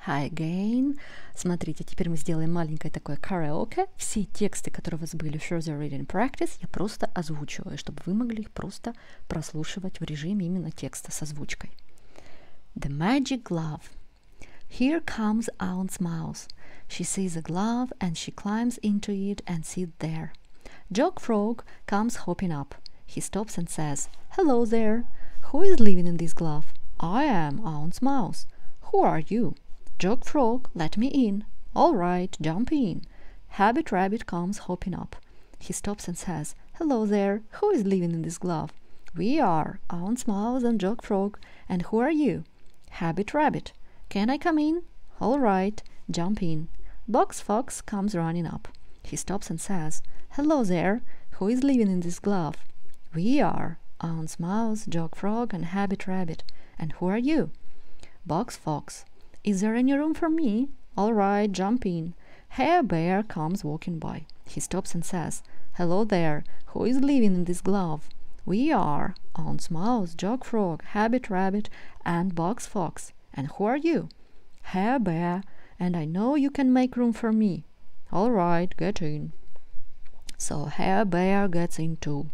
Hi again. Смотрите, теперь мы сделаем маленькое такое karaoke. Все тексты, которые у вас были в Further Reading Practice, я просто озвучиваю, чтобы вы могли их просто прослушивать в режиме именно текста с озвучкой. The magic glove. Here comes Aunt's mouse. She sees a glove and she climbs into it and sits there. Jog Frog comes hopping up. He stops and says, "Hello there. Who is living in this glove?" "I am Aunt's mouse." "Who are you?" "Jog Frog, let me in." "All right, jump in." Habit Rabbit comes hopping up. He stops and says, "Hello there. Who is living in this glove?" "We are Aunt's mouse and Jog Frog. And who are you?" Habit Rabbit. "Can I come in?" "All right, jump in." Box Fox comes running up. He stops and says, "Hello there. Who is living in this glove?" "We are Aunt's mouse, Jog Frog, and Habit Rabbit. And who are you?" Box Fox. "Is there any room for me?" "All right, jump in." Hare Bear comes walking by. He stops and says, "Hello there. Who is living in this glove?" "We are Aunt's mouse, Jog Frog, Habit Rabbit, and Box Fox. And who are you?" Hare Bear. "And I know you can make room for me." "All right, get in." So Hare Bear gets in too.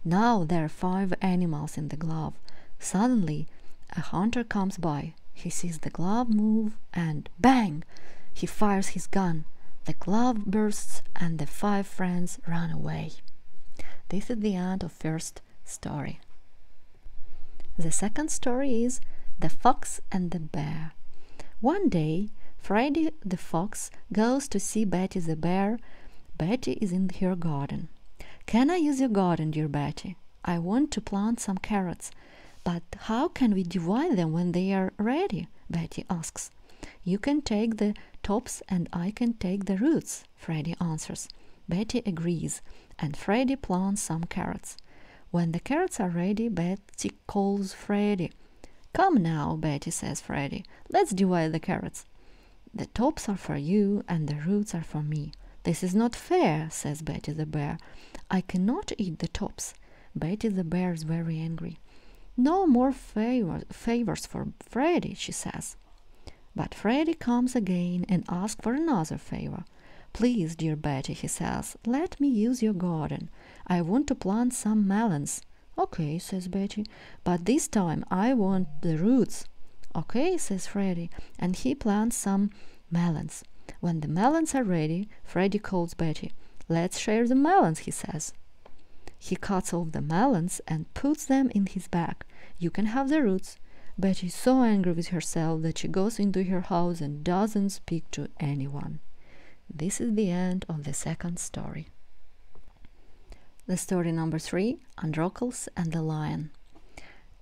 Now there are 5 animals in the glove. Suddenly, a hunter comes by. He sees the glove move and bang! He fires his gun. The glove bursts and the 5 friends run away. This is the end of first story. The second story is The Fox and the Bear. One day, Freddy the Fox goes to see Betty the Bear. Betty is in her garden. "Can I use your garden, dear Betty? I want to plant some carrots. But how can we divide them when they are ready?" Betty asks. "You can take the tops and I can take the roots," Freddy answers. Betty agrees, and Freddy plants some carrots. When the carrots are ready, Betty calls Freddy. "Come now," Betty says Freddy, "let's divide the carrots. The tops are for you and the roots are for me." "This is not fair," says Betty the Bear. "I cannot eat the tops." Betty the Bear is very angry. "No more favors for Freddy," she says. But Freddy comes again and asks for another favor. "Please, dear Betty," he says, "let me use your garden. I want to plant some melons." "Okay," says Betty, "but this time I want the roots." "Okay," says Freddy, and he plants some melons. When the melons are ready, Freddy calls Betty. "Let's share the melons," he says. He cuts off the melons and puts them in his bag. "You can have the roots." Betty is so angry with herself that she goes into her house and doesn't speak to anyone. This is the end of the second story. The story number 3, Androcles and the Lion.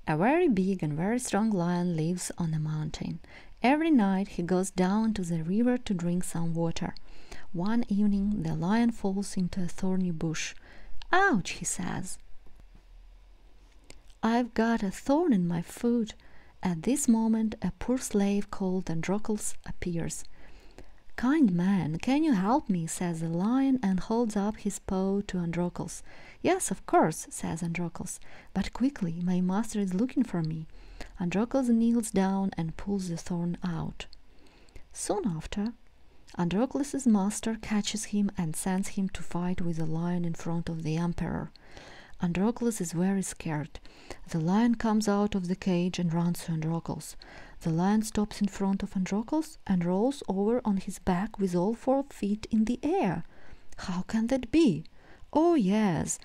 A very big and very strong lion lives on a mountain. Every night he goes down to the river to drink some water. One evening the lion falls into a thorny bush. "Ouch," he says. "I've got a thorn in my foot." At this moment a poor slave called Androcles appears. "Kind man, can you help me?" says the lion, and holds up his paw to Androcles. "Yes, of course," says Androcles, "but quickly, my master is looking for me." Androcles kneels down and pulls the thorn out. Soon after, Androcles' master catches him and sends him to fight with the lion in front of the emperor. Androcles is very scared. The lion comes out of the cage and runs to Androcles. The lion stops in front of Androcles and rolls over on his back with all 4 feet in the air. How can that be? Oh yes,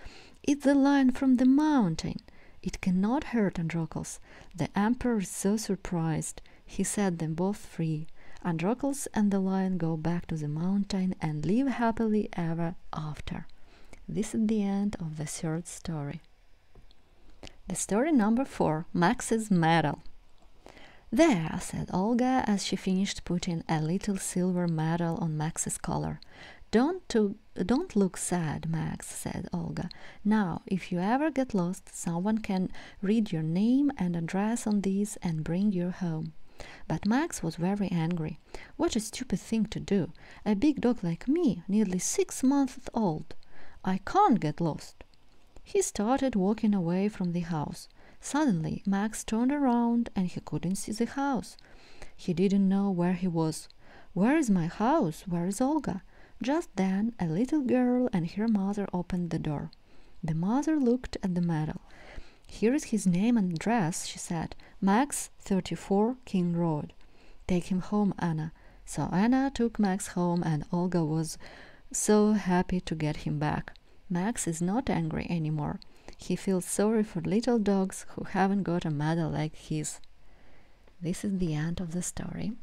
it's the lion from the mountain. It cannot hurt Androcles. The emperor is so surprised. He set them both free. Androcles and the lion go back to the mountain and live happily ever after. This is the end of the third story. The story number 4, Max's Medal. "There," said Olga as she finished putting a little silver medal on Max's collar. Don't look sad, Max," said Olga. "Now, if you ever get lost, someone can read your name and address on this and bring you home." But Max was very angry. What a stupid thing to do! A big dog like me, nearly 6 months old. I can't get lost. He started walking away from the house. Suddenly Max turned around and he couldn't see the house. He didn't know where he was. "Where is my house? Where is Olga?" Just then a little girl and her mother opened the door. The mother looked at the medal. "Here is his name and address," she said. "Max, 34, King Road. Take him home, Anna." So Anna took Max home, and Olga was so happy to get him back. Max is not angry anymore. He feels sorry for little dogs who haven't got a medal like his. This is the end of the story.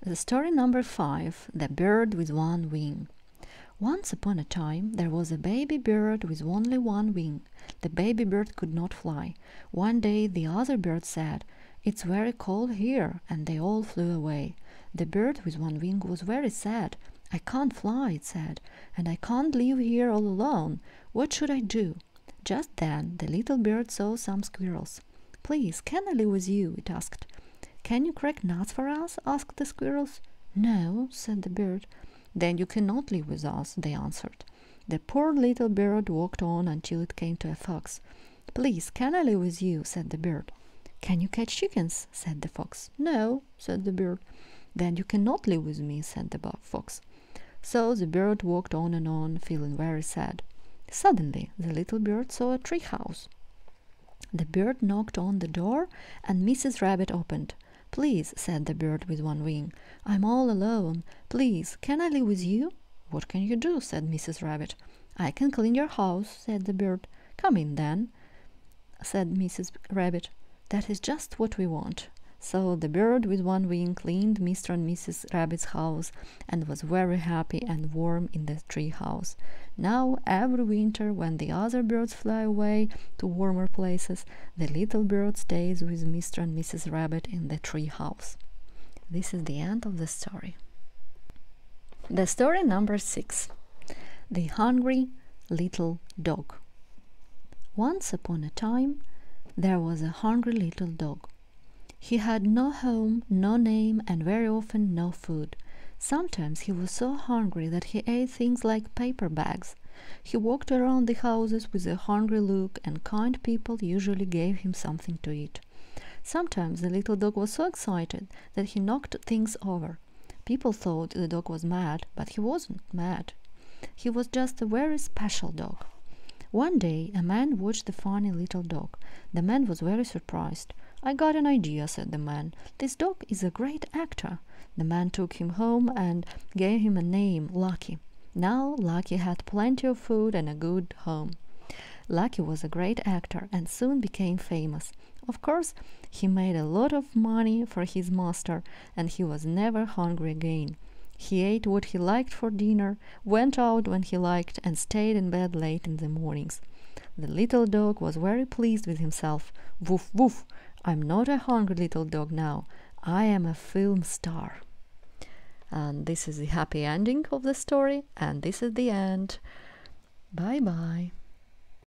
The story number 5, The Bird with One Wing. Once upon a time there was a baby bird with only one wing. The baby bird could not fly. One day the other birds said, "It's very cold here," and they all flew away. The bird with one wing was very sad. "I can't fly," it said, "and I can't live here all alone. What should I do?" Just then the little bird saw some squirrels. "Please, can I live with you?" it asked. "Can you crack nuts for us?" asked the squirrels. "No," said the bird. "Then you cannot live with us," they answered. The poor little bird walked on until it came to a fox. "Please, can I live with you?" said the bird. "Can you catch chickens?" said the fox. "No," said the bird. "Then you cannot live with me," said the fox. So the bird walked on and on, feeling very sad. Suddenly the little bird saw a tree house. The bird knocked on the door, and Mrs. Rabbit opened. "Please," said the bird with one wing, "I'm all alone. Please, can I live with you?" "What can you do?" said Mrs. Rabbit. "I can clean your house," said the bird. "Come in then," said Mrs. Rabbit. "That is just what we want." So the bird with one wing cleaned Mr. and Mrs. Rabbit's house and was very happy and warm in the tree house. Now every winter, when the other birds fly away to warmer places, the little bird stays with Mr. and Mrs. Rabbit in the tree house. This is the end of the story. The story number 6, The Hungry Little Dog. Once upon a time there was a hungry little dog. He had no home, no name, and very often no food. Sometimes he was so hungry that he ate things like paper bags. He walked around the houses with a hungry look, and kind people usually gave him something to eat. Sometimes the little dog was so excited that he knocked things over. People thought the dog was mad, but he wasn't mad. He was just a very special dog. One day a man watched the funny little dog. The man was very surprised. "I got an idea," said the man. "This dog is a great actor." The man took him home and gave him a name, Lucky. Now Lucky had plenty of food and a good home. Lucky was a great actor and soon became famous. Of course, he made a lot of money for his master, and he was never hungry again. He ate what he liked for dinner, went out when he liked, and stayed in bed late in the mornings. The little dog was very pleased with himself. "Woof, woof! I'm not a hungry little dog now. I am a film star." And this is the happy ending of the story, and this is the end. Bye bye.